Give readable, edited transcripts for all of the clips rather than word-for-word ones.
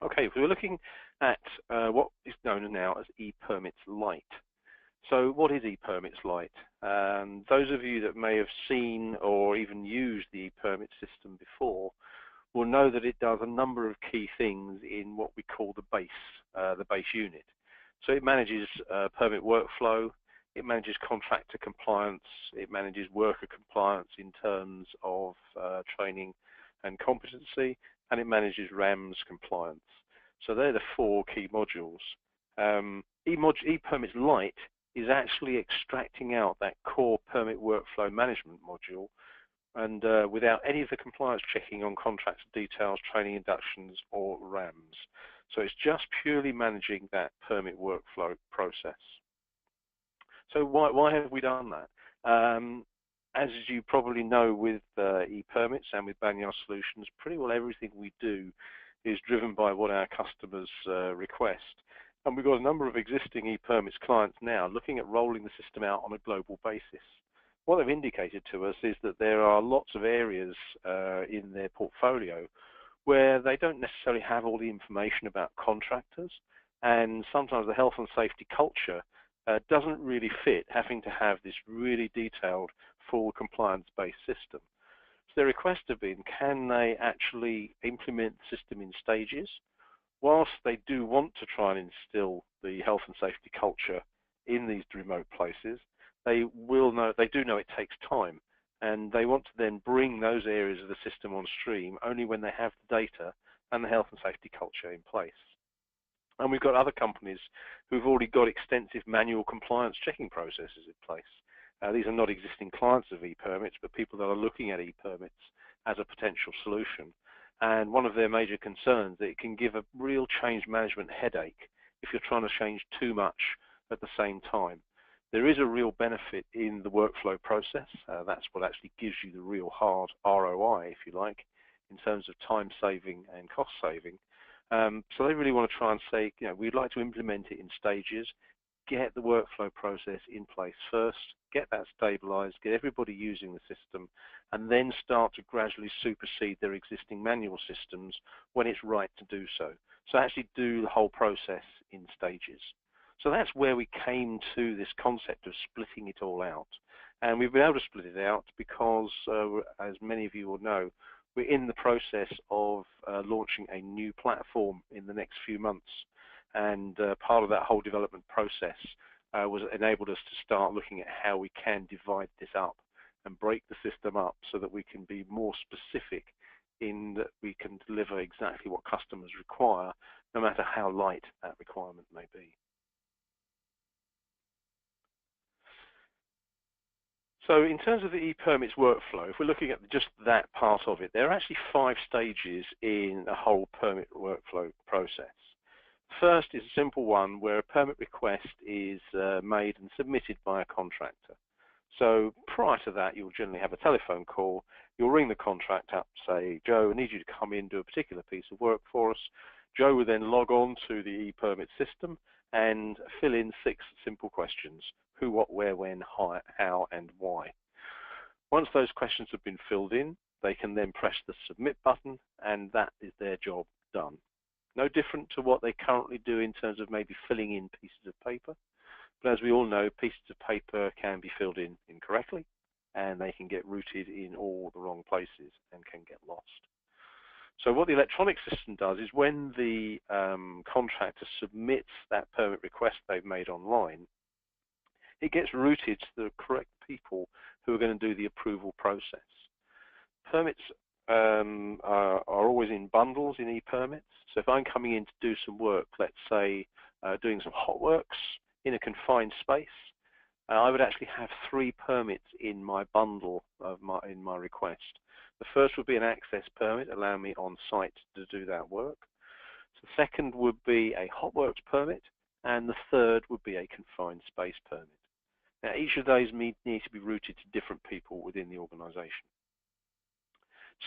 Okay, so we're looking at what is known now as ePermits LITE. So what is ePermits LITE? Those of you that may have seen or even used the ePermit system before will know that it does a number of key things in what we call the base unit. So it manages permit workflow, it manages contractor compliance, it manages worker compliance in terms of training and competency, and it manages RAMS compliance. So they're the four key modules. ePermits LITE is actually extracting out that core permit workflow management module, and without any of the compliance checking on contractor details, training inductions, or RAMS. So it's just purely managing that permit workflow process. So why have we done that? As you probably know, with ePermits and with Banyard Solutions, pretty well everything we do is driven by what our customers request. And we've got a number of existing ePermits clients now looking at rolling the system out on a global basis. What they've indicated to us is that there are lots of areas in their portfolio where they don't necessarily have all the information about contractors, and sometimes the health and safety culture doesn't really fit having to have this really detailed, full compliance-based system. So their requests have been, can they actually implement the system in stages? Whilst they do want to try and instill the health and safety culture in these remote places, they do know it takes time, and they want to then bring those areas of the system on stream only when they have the data and the health and safety culture in place. And we've got other companies who've already got extensive manual compliance checking processes in place. These are not existing clients of ePermits, but people that are looking at ePermits as a potential solution. And one of their major concerns is that it can give a real change management headache if you're trying to change too much at the same time. There is a real benefit in the workflow process. That's what actually gives you the real hard ROI, if you like, in terms of time saving and cost saving. So they really want to try and say, we'd like to implement it in stages, get the workflow process in place first, get that stabilized, get everybody using the system, and then start to gradually supersede their existing manual systems when it's right to do so. So actually do the whole process in stages. So that's where we came to this concept of splitting it all out. And we've been able to split it out because, as many of you will know, we're in the process of launching a new platform in the next few months. And part of that whole development process was enabled us to start looking at how we can divide this up and break the system up so that we can be more specific in that we can deliver exactly what customers require, no matter how light that requirement may be. So in terms of the ePermits workflow, if we're looking at just that part of it, there are actually 5 stages in the whole permit workflow process. First is a simple one where a permit request is made and submitted by a contractor. So prior to that, you'll generally have a telephone call. You'll ring the contractor up, say, Joe, I need you to come in and do a particular piece of work for us. Joe will then log on to the ePermit system and fill in 6 simple questions: who, what, where, when, how, and why. Once those questions have been filled in, they can then press the submit button, and that is their job done. No different to what they currently do in terms of maybe filling in pieces of paper. But as we all know, pieces of paper can be filled in incorrectly, and they can get routed in all the wrong places and can get lost. So what the electronic system does is when the contractor submits that permit request they've made online, it gets routed to the correct people who are going to do the approval process. Permits are always in bundles in ePermits. So if I'm coming in to do some work, let's say doing some hot works in a confined space, I would actually have 3 permits in my bundle in my request. The first would be an access permit, allowing me on site to do that work. The second would be a hot works permit, and the third would be a confined space permit. Now, each of those need to be routed to different people within the organization.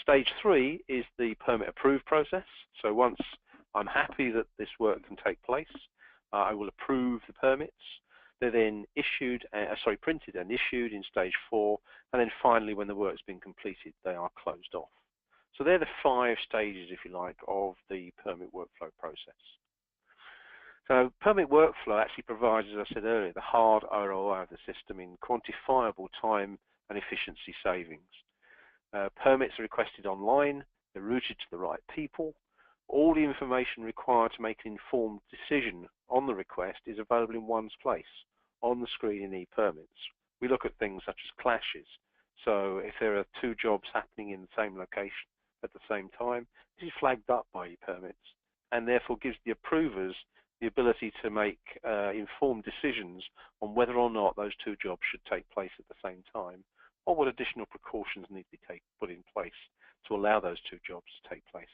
Stage 3 is the permit approved process. So once I'm happy that this work can take place, I will approve the permits. They're then printed and issued in stage 4, and then finally, when the work's been completed, they are closed off. So they're the 5 stages, if you like, of the permit workflow process. So permit workflow actually provides, as I said earlier, the hard ROI of the system in quantifiable time and efficiency savings. Permits are requested online, they're routed to the right people. All the information required to make an informed decision on the request is available in one place, on the screen in e-permits. We look at things such as clashes. So if there are 2 jobs happening in the same location at the same time, this is flagged up by e-permits and therefore gives the approvers the ability to make informed decisions on whether or not those 2 jobs should take place at the same time, or what additional precautions need to be put in place to allow those 2 jobs to take place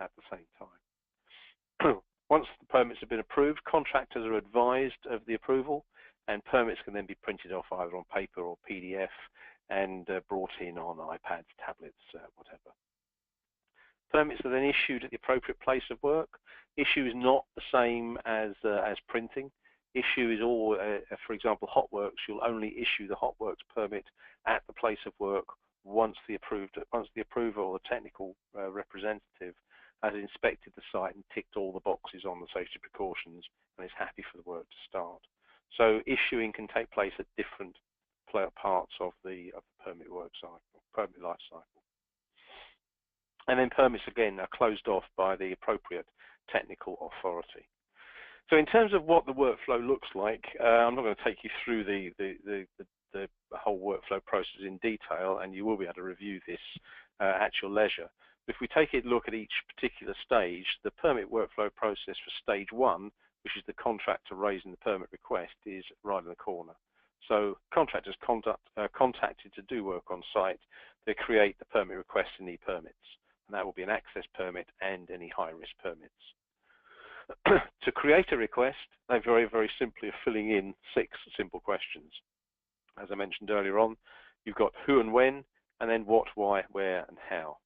at the same time. Once the permits have been approved, contractors are advised of the approval, and permits can then be printed off either on paper or PDF and brought in on iPads, tablets, whatever. Permits are then issued at the appropriate place of work. Issue is not the same as printing. Issue is all, for example, hotworks. You'll only issue the hotworks permit at the place of work once the approver or the technical representative has inspected the site and ticked all the boxes on the safety precautions and is happy for the work to start. So issuing can take place at different parts of the permit life cycle. And then permits again are closed off by the appropriate technical authority. So in terms of what the workflow looks like, I'm not going to take you through the whole workflow process in detail, and you will be able to review this at your leisure. But if we take a look at each particular stage, the permit workflow process for stage 1, which is the contractor raising the permit request, is right in the corner. So contractors contacted to do work on site, they create the permit request in e-permits, and that will be an access permit and any high-risk permits. To create a request, they very, very simply are filling in 6 simple questions. As I mentioned earlier on, you've got who and when, and then what, why, where, and how.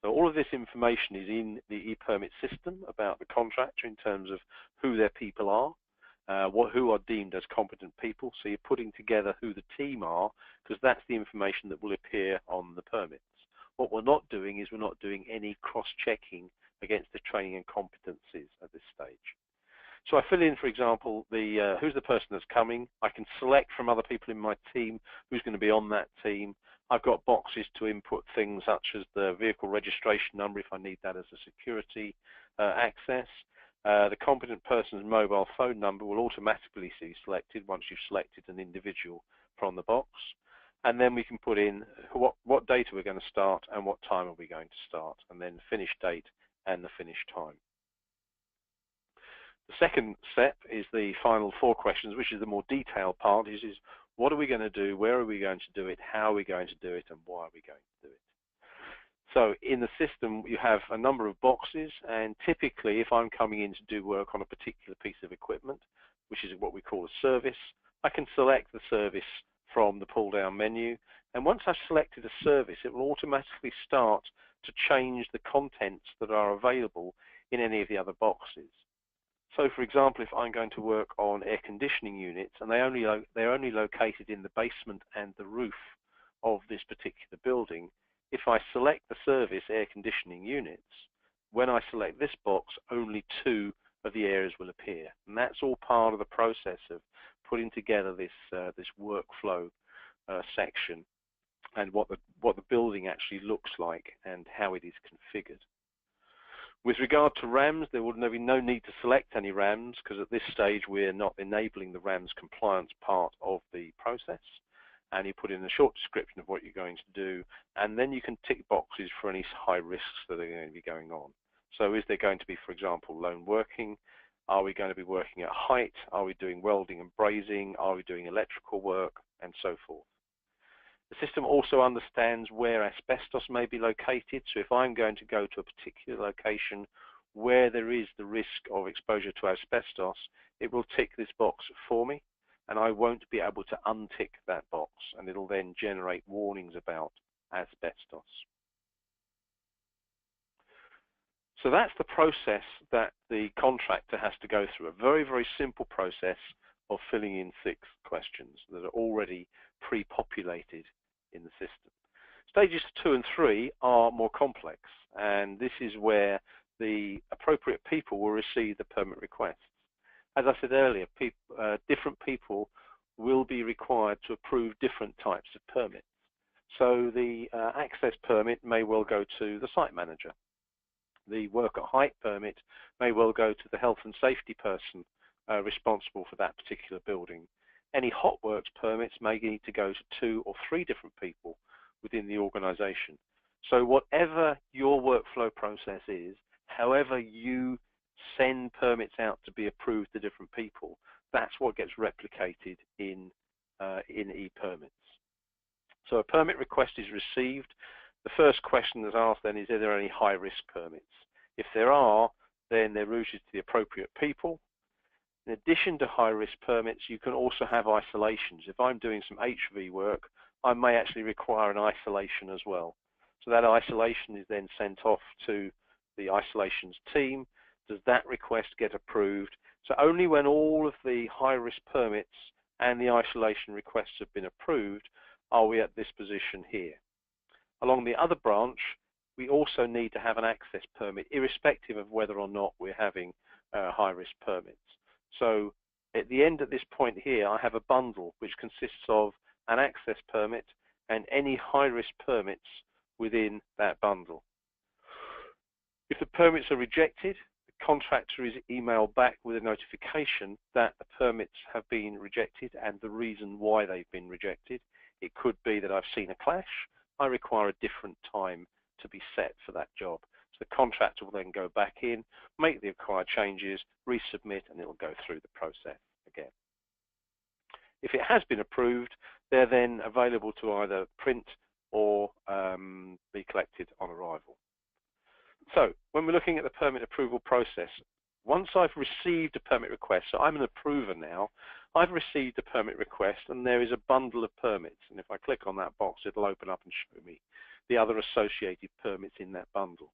So all of this information is in the e-permit system about the contractor in terms of who their people are, who are deemed as competent people. So you're putting together who the team are, because that's the information that will appear on the permits. What we're not doing is we're not doing any cross-checking against the training and competencies at this stage. So I fill in, for example, who's the person that's coming. I can select from other people in my team who's going to be on that team. I've got boxes to input things such as the vehicle registration number if I need that as a security access. The competent person's mobile phone number will automatically be selected once you've selected an individual from the box. And then we can put in what date are we going to start and what time are we going to start, and then finish date and the finish time. The second step is the final 4 questions, which is the more detailed part, is what are we going to do, where are we going to do it, how are we going to do it, and why are we going to do it. So in the system, you have a number of boxes, and typically if I'm coming in to do work on a particular piece of equipment, which is what we call a service, I can select the service from the pull-down menu, and once I've selected a service, it will automatically start to change the contents that are available in any of the other boxes. So for example, if I'm going to work on air conditioning units, and they're only located in the basement and the roof of this particular building, if I select the service air conditioning units, when I select this box, only 2 of the areas will appear. And that's all part of the process of putting together this workflow section and what the building actually looks like and how it is configured. With regard to RAMs, there would be no need to select any RAMs, because at this stage we're not enabling the RAMs compliance part of the process. And you put in a short description of what you're going to do, and then you can tick boxes for any high risks that are going to be going on. So is there going to be, for example, lone working? Are we going to be working at height? Are we doing welding and brazing? Are we doing electrical work? And so forth. The system also understands where asbestos may be located. So if I'm going to go to a particular location where there is the risk of exposure to asbestos, it will tick this box for me, and I won't be able to untick that box, and it'll then generate warnings about asbestos. So that's the process that the contractor has to go through, a very, very simple process of filling in 6 questions that are already pre-populated in the system. Stages 2 and 3 are more complex. and this is where the appropriate people will receive the permit requests. As I said earlier, different people will be required to approve different types of permits. So the access permit may well go to the site manager. The work at height permit may well go to the health and safety person responsible for that particular building. Any hot works permits may need to go to 2 or 3 different people within the organization. So whatever your workflow process is, however you send permits out to be approved to different people, that's what gets replicated in e-permits. So a permit request is received. The first question that's asked then is, are there any high-risk permits? If there are, then they're routed to the appropriate people. In addition to high-risk permits, you can also have isolations. If I'm doing some HV work, I may actually require an isolation as well. So that isolation is then sent off to the isolations team. Does that request get approved? So only when all of the high-risk permits and the isolation requests have been approved are we at this position here. Along the other branch, we also need to have an access permit, irrespective of whether or not we're having high-risk permits. So at the end at this point here, I have a bundle which consists of an access permit and any high-risk permits within that bundle. If the permits are rejected, the contractor is emailed back with a notification that the permits have been rejected and the reason why they've been rejected. It could be that I've seen a clash. I require a different time to be set for that job. So the contractor will then go back in, make the required changes, resubmit, and it will go through the process again. If it has been approved, they're then available to either print or be collected on arrival. So when we're looking at the permit approval process, once I've received a permit request, so I'm an approver now, I've received a permit request and there is a bundle of permits. And if I click on that box, it'll open up and show me the other associated permits in that bundle.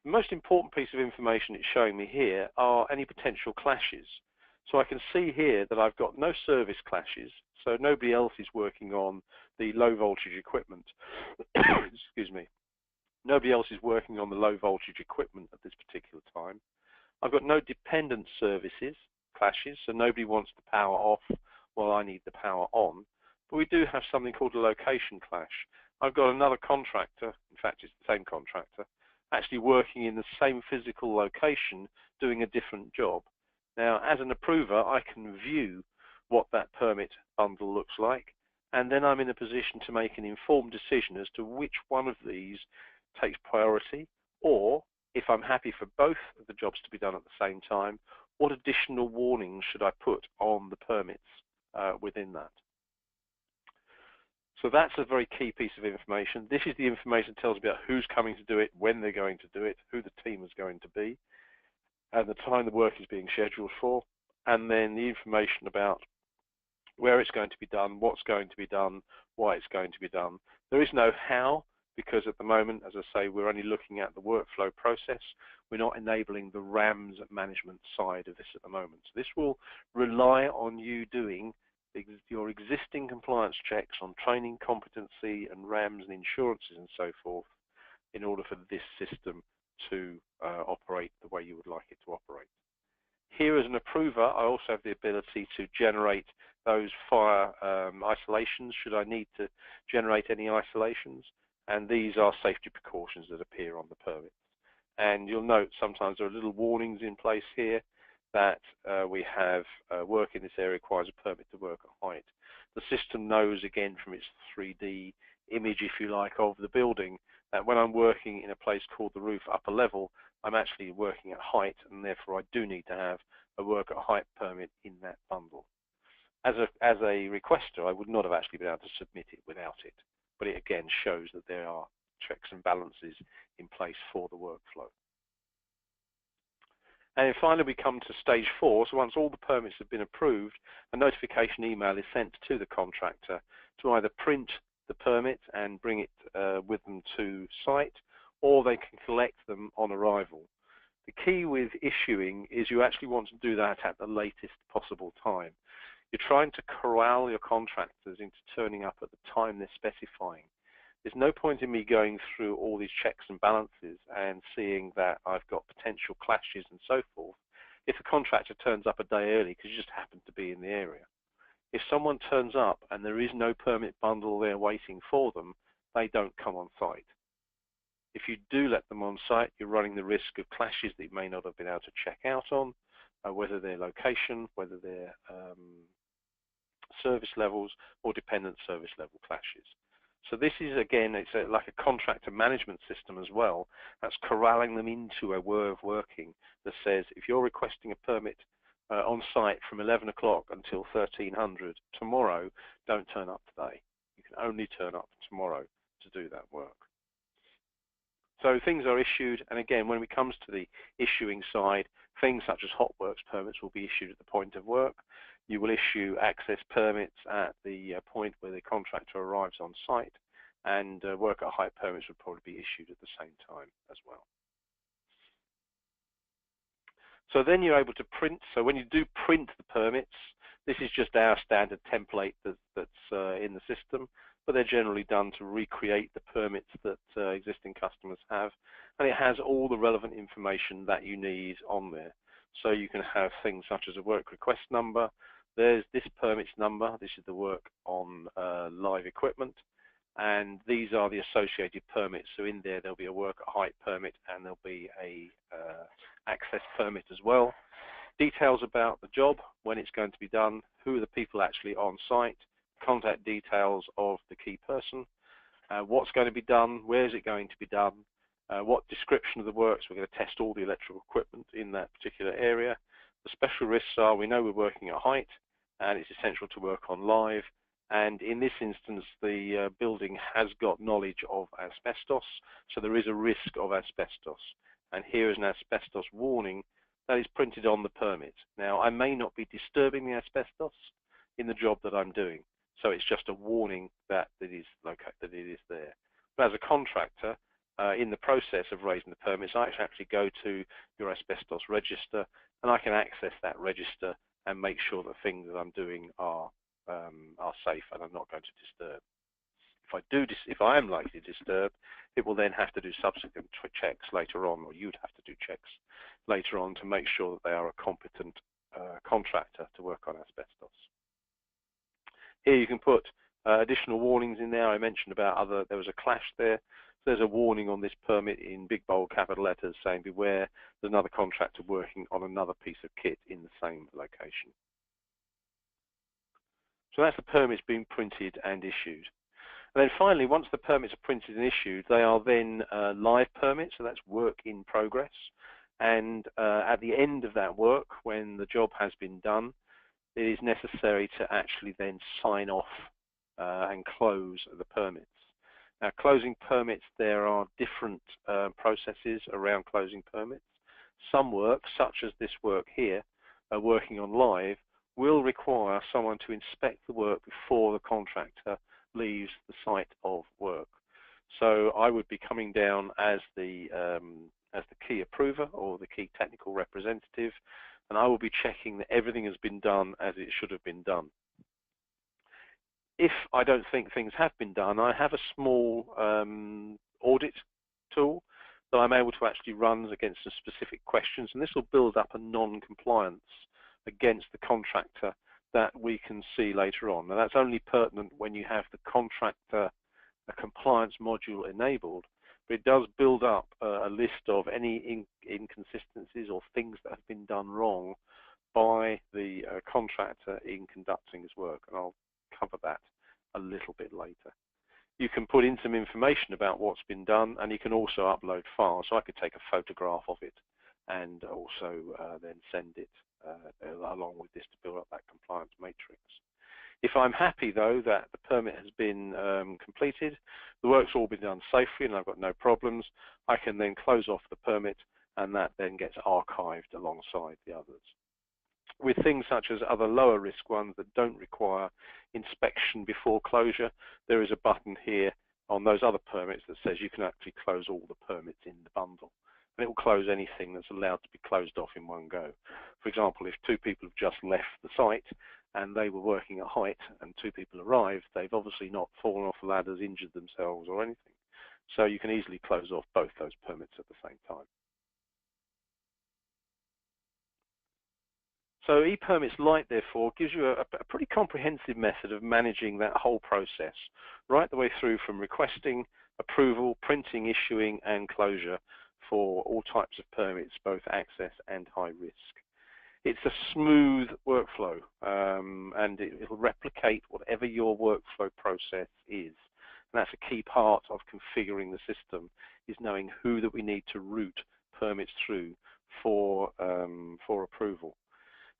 The most important piece of information it's showing me here are any potential clashes. So I can see here that I've got no service clashes, so nobody else is working on the low voltage equipment. Excuse me. Nobody else is working on the low voltage equipment at this particular time. I've got no dependent services clashes, so nobody wants the power off while I need the power on. But we do have something called a location clash. I've got another contractor, in fact it's the same contractor, actually working in the same physical location doing a different job. Now as an approver I can view what that permit bundle looks like, and then I'm in a position to make an informed decision as to which one of these takes priority, or if I'm happy for both of the jobs to be done at the same time, what additional warnings should I put on the permits within that. So that's a very key piece of information. This is the information that tells me about who's coming to do it, when they're going to do it, who the team is going to be, and the time the work is being scheduled for, and then the information about where it's going to be done, what's going to be done, why it's going to be done. There is no how, because at the moment, as I say, we're only looking at the workflow process. We're not enabling the RAMs management side of this at the moment. So this will rely on you doing your existing compliance checks on training, competency, and RAMs and insurances and so forth in order for this system to operate the way you would like it to operate. Here as an approver, I also have the ability to generate those fire isolations should I need to generate any isolations. And these are safety precautions that appear on the permits. And you'll note sometimes there are little warnings in place here that we have work in this area requires a permit to work at height. The system knows again from its 3D image, if you like, of the building that when I'm working in a place called the roof upper level, I'm actually working at height, and therefore I do need to have a work at height permit in that bundle. As a requester, I would not have actually been able to submit it without it. But it again shows that there are checks and balances in place for the workflow. And then finally we come to stage 4. So once all the permits have been approved, a notification email is sent to the contractor to either print the permit and bring it with them to site, or they can collect them on arrival. The key with issuing is you actually want to do that at the latest possible time. You're trying to corral your contractors into turning up at the time they're specifying. There's no point in me going through all these checks and balances and seeing that I've got potential clashes and so forth if the contractor turns up a day early because you just happen to be in the area. If someone turns up and there is no permit bundle there waiting for them, they don't come on site. If you do let them on site, you're running the risk of clashes that you may not have been able to check out on, whether they're location, whether they're service levels or dependent service level clashes. So this is, again, it's like a contractor management system as well. That's corralling them into a way of working that says if you're requesting a permit on site from 11 o'clock until 1300 tomorrow, don't turn up today. You can only turn up tomorrow to do that work. So things are issued, and again, when it comes to the issuing side, things such as hot works permits will be issued at the point of work. You will issue access permits at the point where the contractor arrives on site, and work at height permits would probably be issued at the same time as well. So then you're able to print. So when you do print the permits, this is just our standard template that's in the system, but they're generally done to recreate the permits that existing customers have, and it has all the relevant information that you need on there. So you can have things such as a work request number. There's this permits number. This is the work on live equipment, and these are the associated permits. So in there, there'll be a work at height permit, and there'll be a access permit as well. Details about the job, when it's going to be done, who are the people actually on site, contact details of the key person, what's going to be done, where is it going to be done, what description of the works. We're going to test all the electrical equipment in that particular area. The special risks are, we know we're working at height, and it's essential to work on live. And in this instance, the building has got knowledge of asbestos, so there is a risk of asbestos. And here is an asbestos warning that is printed on the permit. Now, I may not be disturbing the asbestos in the job that I'm doing, so it's just a warning that it is there. But as a contractor, in the process of raising the permits, I actually go to your asbestos register, and I can access that register and make sure that things that I'm doing are safe and I'm not going to disturb. If I am likely to disturb, it will then have to do subsequent checks later on, or you'd have to do checks later on to make sure that they are a competent contractor to work on asbestos. Here you can put additional warnings in there. I mentioned about there was a clash there. So there's a warning on this permit in big bold capital letters saying beware, there's another contractor working on another piece of kit in the same location. So that's the permits being printed and issued. And then finally, once the permits are printed and issued, they are then live permits, so that's work in progress. And at the end of that work, when the job has been done, it is necessary to actually then sign off and close the permits. Now, closing permits, there are different processes around closing permits. Some work, such as this work here, working on live, will require someone to inspect the work before the contractor leaves the site of work. So I would be coming down as the key approver or the key technical representative, and I will be checking that everything has been done as it should have been done. If I don't think things have been done, I have a small audit tool that I'm able to actually run against some specific questions, and this will build up a non-compliance against the contractor that we can see later on. Now, that's only pertinent when you have the contractor a compliance module enabled, but it does build up a list of any inconsistencies or things that have been done wrong by the contractor in conducting his work, and I'll cover that a little bit later. You can put in some information about what's been done, and you can also upload files. So I could take a photograph of it and also then send it along with this to build up that compliance matrix. If I'm happy, though, that the permit has been completed, the work's all been done safely and I've got no problems, I can then close off the permit, and that then gets archived alongside the others. With things such as other lower risk ones that don't require inspection before closure, there is a button here on those other permits that says you can actually close all the permits in the bundle. and it will close anything that's allowed to be closed off in one go. For example, if 2 people have just left the site and they were working at height and 2 people arrived, they've obviously not fallen off the ladders, injured themselves or anything. So you can easily close off both those permits at the same time. So ePermits LITE, therefore, gives you a pretty comprehensive method of managing that whole process, right the way through from requesting, approval, printing, issuing, and closure for all types of permits, both access and high risk. It's a smooth workflow, and it'll replicate whatever your workflow process is. And that's a key part of configuring the system, is knowing who that we need to route permits through for approval.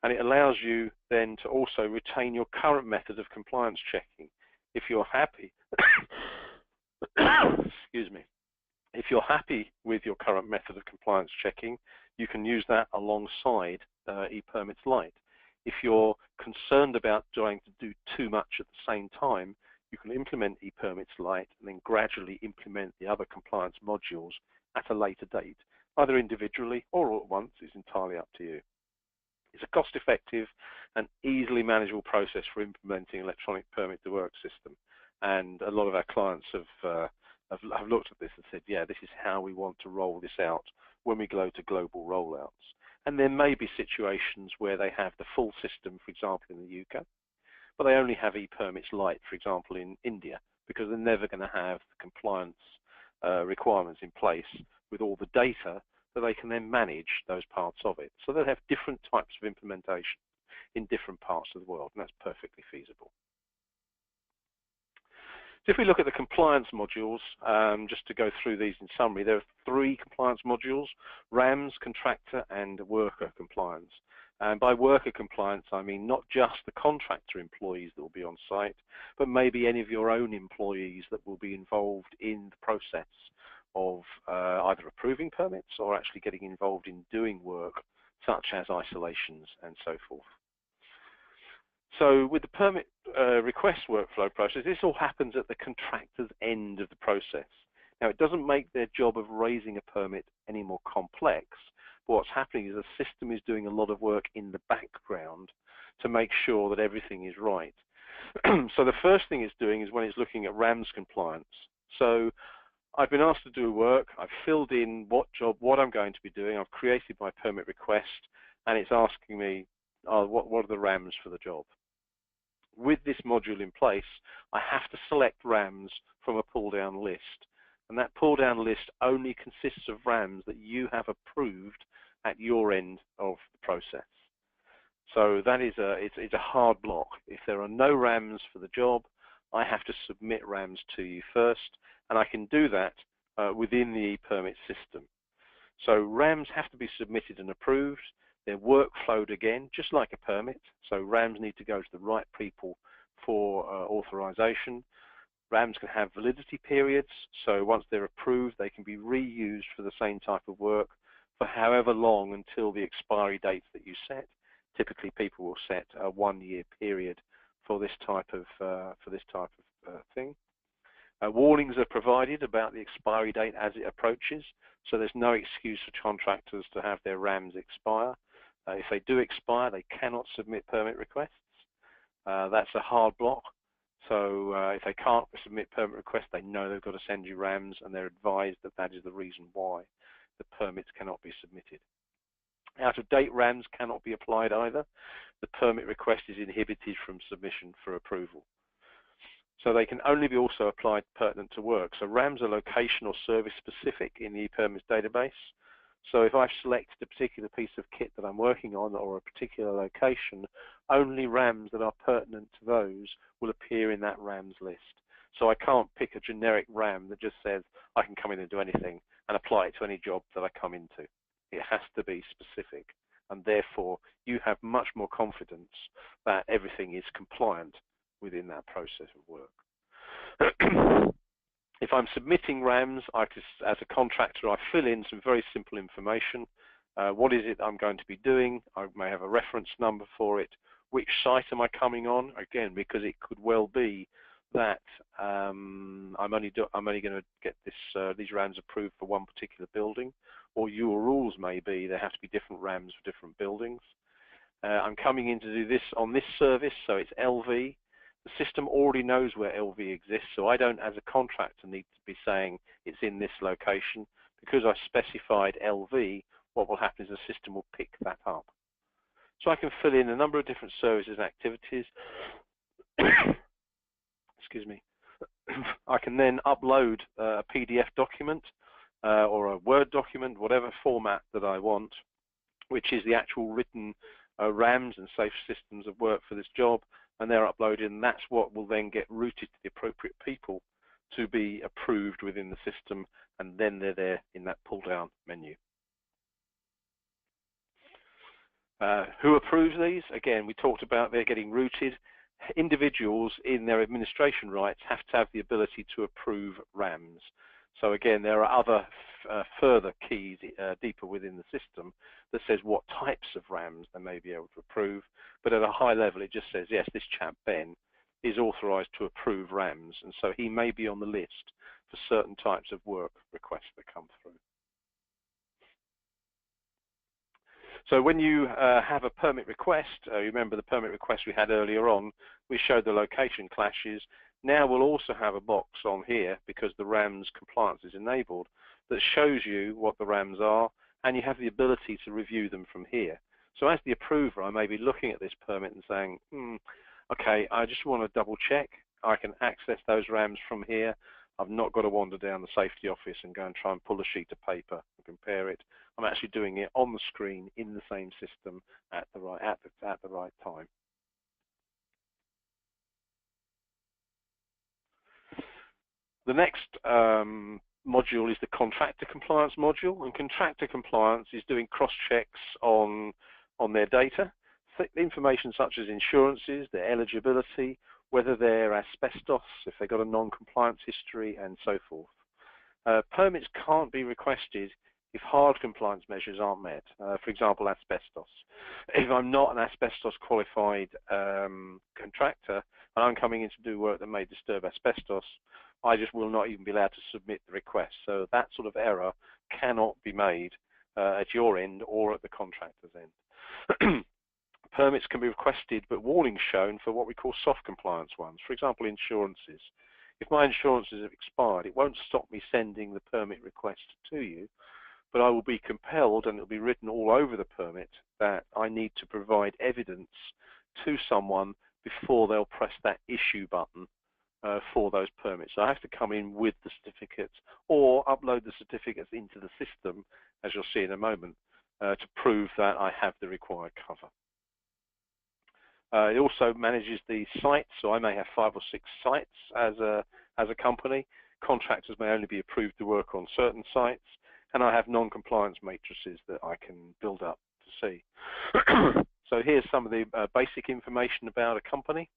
And it allows you then to also retain your current method of compliance checking. If you're happy, excuse me, if you're happy with your current method of compliance checking, you can use that alongside ePermits LITE. If you're concerned about trying to do too much at the same time, you can implement ePermits LITE and then gradually implement the other compliance modules at a later date, either individually or all at once. It's entirely up to you. It's a cost-effective and easily manageable process for implementing electronic permit-to-work system, and a lot of our clients have looked at this and said, yeah, this is how we want to roll this out when we go to global rollouts. And there may be situations where they have the full system, for example, in the UK, but they only have ePermits LITE, for example, in India, because they're never going to have the compliance requirements in place with all the data that they can then manage those parts of it. So they'll have different types of implementation in different parts of the world, and that's perfectly feasible. So if we look at the compliance modules, just to go through these in summary, there are 3 compliance modules: RAMS, contractor, and worker compliance. And by worker compliance, I mean not just the contractor employees that will be on site, but maybe any of your own employees that will be involved in the process of either approving permits or actually getting involved in doing work, such as isolations and so forth. So with the permit request workflow process, this all happens at the contractor's end of the process. Now, it doesn't make their job of raising a permit any more complex. But what's happening is the system is doing a lot of work in the background to make sure that everything is right. So the first thing it's doing is when it's looking at RAMS compliance. So I've been asked to do work, I've filled in what I'm going to be doing, I've created my permit request, and it's asking me, what are the RAMS for the job? With this module in place, I have to select RAMS from a pull-down list. And that pull-down list only consists of RAMS that you have approved at your end of the process. So that is it's a hard block. If there are no RAMS for the job, I have to submit RAMS to you first, and I can do that within the ePermit system. So RAMS have to be submitted and approved. They're workflowed again, just like a permit. So RAMS need to go to the right people for authorization. RAMS can have validity periods, so once they're approved, they can be reused for the same type of work for however long until the expiry dates that you set. Typically, people will set a 1-year period for this type of thing. Warnings are provided about the expiry date as it approaches, so there's no excuse for contractors to have their RAMS expire. If they do expire, they cannot submit permit requests. That's a hard block. So if they can't submit permit requests, they know they've got to send you RAMS, and they're advised that that is the reason why the permits cannot be submitted. Out-of-date RAMS cannot be applied either. The permit request is inhibited from submission for approval. So they can only be also applied pertinent to work. So RAMS are location or service specific in the ePermits database. So if I've selected a particular piece of kit that I'm working on or a particular location, only RAMS that are pertinent to those will appear in that RAMS list. So I can't pick a generic RAM that just says I can come in and do anything and apply it to any job that I come into. It has to be specific, and therefore you have much more confidence that everything is compliant within that process of work. If I'm submitting RAMS, as a contractor, I fill in some very simple information. What is it I'm going to be doing? I may have a reference number for it. Which site am I coming on? Again, because it could well be that I'm only going to get these RAMS approved for one particular building, or your rules may be there have to be different RAMs for different buildings. I'm coming in to do this on this service, so it's LV. The system already knows where LV exists, so I don't, as a contractor, need to be saying it's in this location. Because I specified LV, what will happen is the system will pick that up. So I can fill in a number of different services and activities. Excuse me. I can then upload a PDF document or a Word document, whatever format that I want, which is the actual written RAMs and safe systems of work for this job, and they're uploaded, and that's what will then get routed to the appropriate people to be approved within the system, and then they're there in that pull-down menu. Who approves these? Again, we talked about they're getting routed. Individuals in their administration rights have to have the ability to approve RAMs. So again, there are other further keys deeper within the system that says what types of RAMs they may be able to approve. But at a high level, it just says, yes, this chap, Ben, is authorized to approve RAMs. And so he may be on the list for certain types of work requests that come through. So when you have a permit request, remember the permit request we had earlier on, we showed the location clashes. Now we'll also have a box on here, because the RAMs compliance is enabled, that shows you what the RAMs are, and you have the ability to review them from here. So as the approver, I may be looking at this permit and saying, okay, I just want to double check. I can access those RAMs from here. I've not got to wander down the safety office and go and try and pull a sheet of paper and compare it. I'm actually doing it on the screen in the same system at the right time. The next module is the contractor compliance module, and contractor compliance is doing cross-checks on their data, information such as insurances, their eligibility, whether they're asbestos, if they've got a non-compliance history, and so forth. Permits can't be requested if hard compliance measures aren't met. For example, asbestos. If I'm not an asbestos qualified contractor and I'm coming in to do work that may disturb asbestos, I just will not even be allowed to submit the request. So that sort of error cannot be made at your end or at the contractor's end. Permits can be requested, but warnings shown for what we call soft compliance ones. For example, insurances. If my insurances have expired, it won't stop me sending the permit request to you, but I will be compelled, and it will be written all over the permit, that I need to provide evidence to someone before they'll press that issue button for those permits. So I have to come in with the certificates or upload the certificates into the system, as you'll see in a moment, to prove that I have the required cover. It also manages the sites, so I may have 5 or 6 sites as a company. Contractors may only be approved to work on certain sites, and I have non-compliance matrices that I can build up to see. So here's some of the basic information about a company,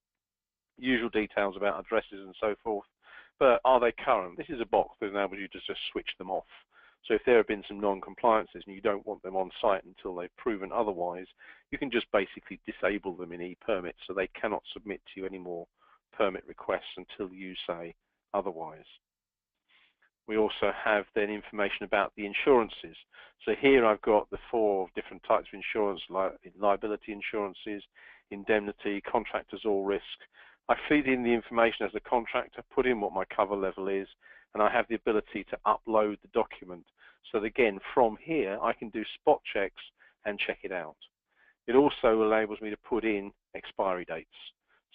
usual details about addresses and so forth, but are they current? This is a box that enables you to just switch them off. So if there have been some non-compliances and you don't want them on site until they've proven otherwise, you can just basically disable them in e-permits, so they cannot submit to you any more permit requests until you say otherwise. We also have then information about the insurances. So here I've got the 4 different types of insurance, liability insurances, indemnity, contractors all risk. I feed in the information as a contractor, put in what my cover level is, and I have the ability to upload the document. So that again, from here, I can do spot checks and check it out. It also enables me to put in expiry dates.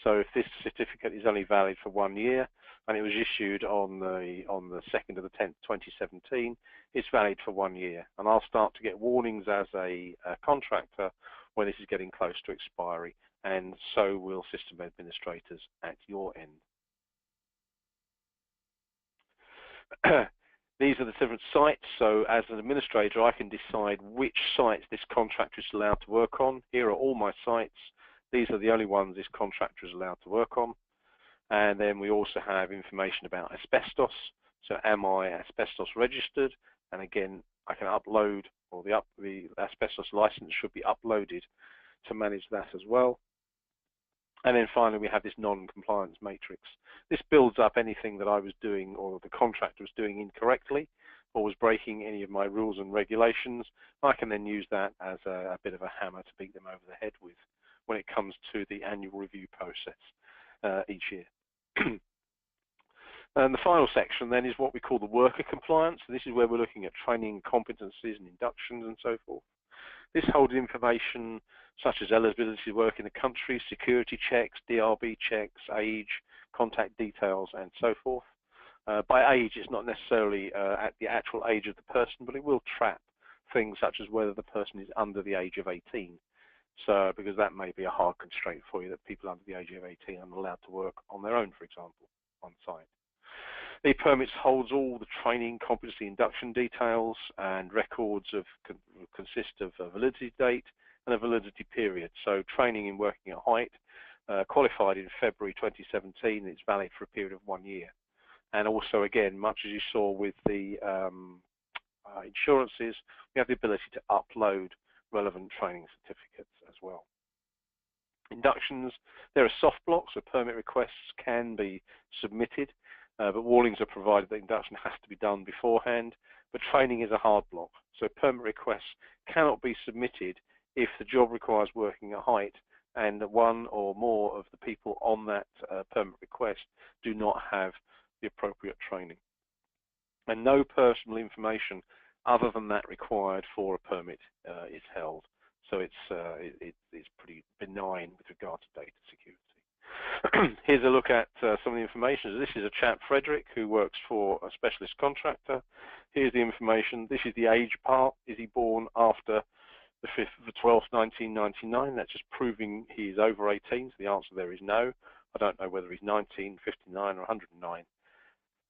So if this certificate is only valid for 1 year, and it was issued on the 2nd of the 10th, 2017, it's valid for 1 year. And I'll start to get warnings as a contractor when this is getting close to expiry, and so will system administrators at your end. These are the different sites, so as an administrator I can decide which sites this contractor is allowed to work on. Here are all my sites. These are the only ones this contractor is allowed to work on. And then we also have information about asbestos. So am I asbestos registered? And again, I can upload, or the asbestos license should be uploaded to manage that as well. And then finally, we have this non-compliance matrix. This builds up anything that I was doing or the contractor was doing incorrectly. or was breaking any of my rules and regulations, I can then use that as a bit of a hammer to beat them over the head with when it comes to the annual review process each year. And the final section then is what we call the worker compliance. So this is where we're looking at training, competencies and inductions and so forth. This holds information such as eligibility to work in the country, security checks, DRB checks, age, contact details and so forth. By age, it's not necessarily at the actual age of the person, but it will trap things such as whether the person is under the age of 18. So, because that may be a hard constraint for you, that people under the age of 18 are allowed to work on their own, for example, on site. E-permits holds all the training, competency, induction details, and records consist of a validity date and a validity period. So training in working at height, qualified in February 2017, it's valid for a period of 1 year. And also, again, much as you saw with the insurances, we have the ability to upload relevant training certificates as well. Inductions, there are soft blocks, so permit requests can be submitted, but warnings are provided that induction has to be done beforehand, but training is a hard block. So permit requests cannot be submitted if the job requires working at height and one or more of the people on that permit request do not have the appropriate training. And no personal information other than that required for a permit is held. So it's pretty benign with regard to data security. Here's a look at some of the information. This is a chap, Frederick, who works for a specialist contractor. Here's the information. This is the age part. Is he born after the 5th of the 12th, 1999? That's just proving he's over 18. So the answer there is no. I don't know whether he's 19, 59, or 109.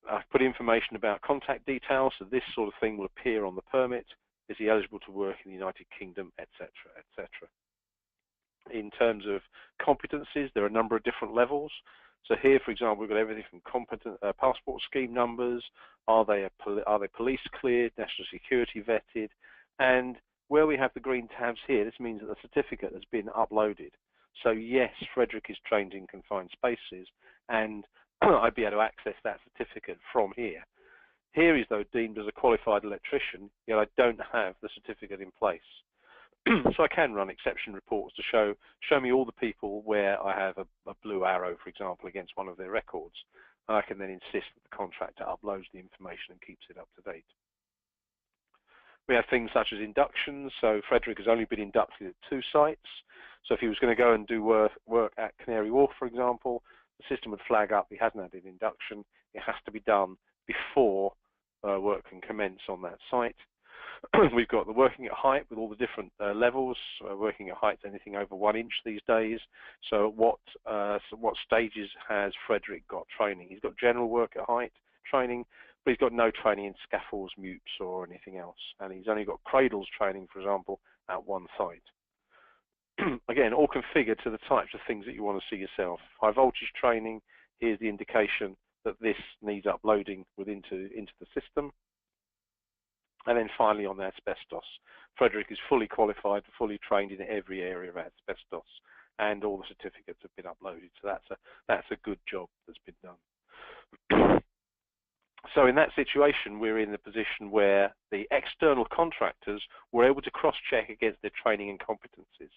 I've put information about contact details, so this sort of thing will appear on the permit. Is he eligible to work in the United Kingdom, etc., etc. In terms of competencies, there are a number of different levels. So here, for example, we've got everything from passport scheme numbers, are they police cleared, national security vetted, and where we have the green tabs here, this means that the certificate has been uploaded. So yes, Frederick is trained in confined spaces, and I'd be able to access that certificate from here. Here he's though deemed as a qualified electrician, yet I don't have the certificate in place. So I can run exception reports to show me all the people where I have a blue arrow, for example, against one of their records. And I can then insist that the contractor uploads the information and keeps it up to date. We have things such as inductions. So Frederick has only been inducted at 2 sites. So if he was going to go and do work at Canary Wharf, for example, the system would flag up he hasn't had an induction. It has to be done before work can commence on that site. We've got the working at height with all the different levels. Working at height, anything over 1 inch these days. So what stages has Frederick got training? He's got general work at height training, but he's got no training in scaffolds, mutes, or anything else. And he's only got cradles training, for example, at 1 site. Again, all configured to the types of things that you want to see yourself. High voltage training, here's the indication that this needs uploading into the system. And then finally on the asbestos, Frederick is fully qualified, fully trained in every area of asbestos, and all the certificates have been uploaded. So that's a good job that's been done. So in that situation, we're in the position where the external contractors were able to cross-check against their training and competencies.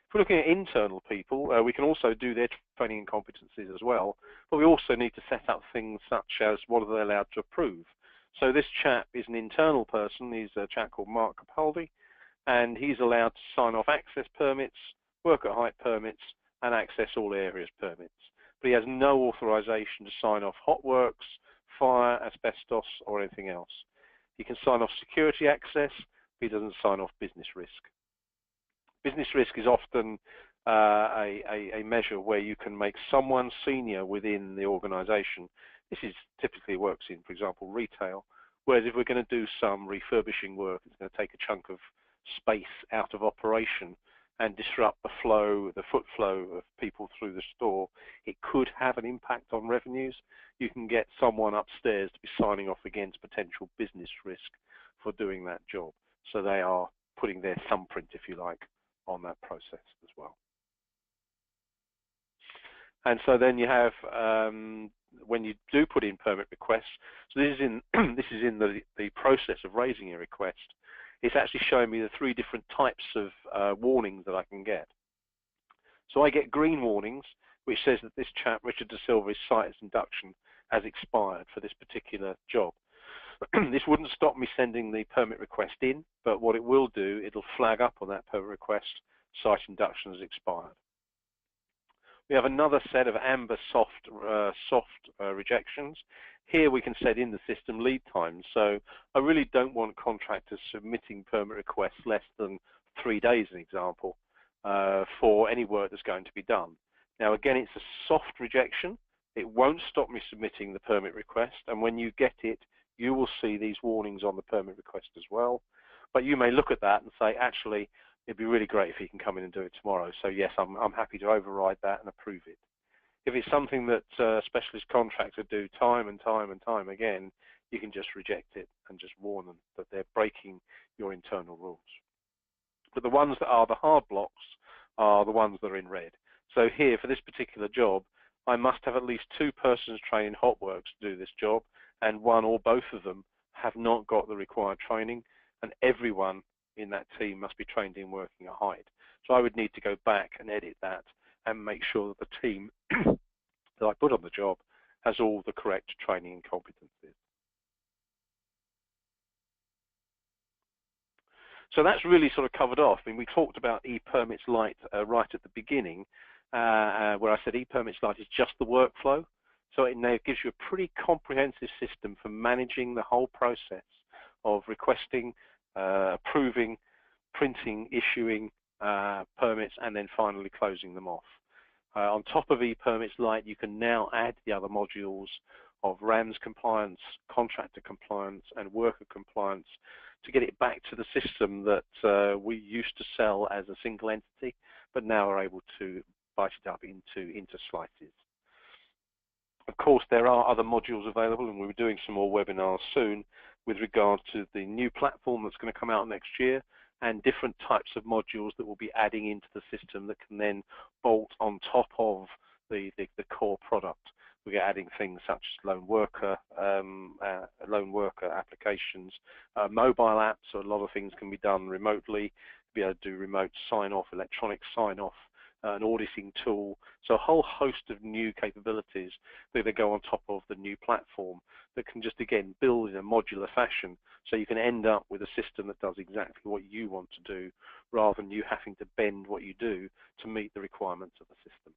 If we're looking at internal people, we can also do their training and competencies as well, but we also need to set up things such as what are they allowed to approve. So this chap is an internal person. He's a chap called Mark Capaldi, and he's allowed to sign off access permits, work at height permits, and access all areas permits. But he has no authorization to sign off hot works, fire, asbestos, or anything else. He can sign off security access, but he doesn't sign off business risk. Business risk is often a measure where you can make someone senior within the organization. This is typically works in, for example, retail, whereas if we're going to do some refurbishing work, it's going to take a chunk of space out of operation and disrupt the flow, the foot flow of people through the store. It could have an impact on revenues. You can get someone upstairs to be signing off against potential business risk for doing that job. So they are putting their thumbprint, if you like, on that process as well. And so then you have, when you do put in permit requests, so this is in this is in the process of raising a request. It's actually showing me the 3 different types of warnings that I can get. So I get green warnings, which says that this chap, Richard De Silva's site induction has expired for this particular job. This wouldn't stop me sending the permit request in, but what it will do, it'll flag up on that permit request, site induction has expired. We have another set of amber soft rejections. Here we can set in the system lead times. So I really don't want contractors submitting permit requests less than 3 days, an example, for any work that's going to be done. Now again, it's a soft rejection. It won't stop me submitting the permit request, and when you get it, you will see these warnings on the permit request as well. But you may look at that and say, actually, it'd be really great if he can come in and do it tomorrow. So yes, I'm happy to override that and approve it. If it's something that a specialist contractor do time and time and time again, you can just reject it and just warn them that they're breaking your internal rules. But the ones that are the hard blocks are the ones that are in red. So here, for this particular job, I must have at least 2 persons trained in hot works to do this job, and 1 or both of them have not got the required training, and everyone in that team must be trained in working at height. So I would need to go back and edit that and make sure that the team that I put on the job has all the correct training and competencies. So that's really sort of covered off. I mean, we talked about e-permits LITE right at the beginning, where I said e-permits LITE is just the workflow. So it now gives you a pretty comprehensive system for managing the whole process of requesting, approving, printing, issuing permits, and then finally closing them off. On top of e-permits LITE, you can now add the other modules of RAMS compliance, contractor compliance, and worker compliance to get it back to the system that we used to sell as a single entity, but now are able to bite it up into slices. Of course, there are other modules available, and we'll be doing some more webinars soon with regard to the new platform that's going to come out next year, and different types of modules that we'll be adding into the system that can then bolt on top of the core product. We're adding things such as lone worker applications, mobile apps, so a lot of things can be done remotely, be able to do remote sign-off, electronic sign-off, an auditing tool, so a whole host of new capabilities that go on top of the new platform that can just, again, build in a modular fashion, so you can end up with a system that does exactly what you want to do, rather than you having to bend what you do to meet the requirements of the system.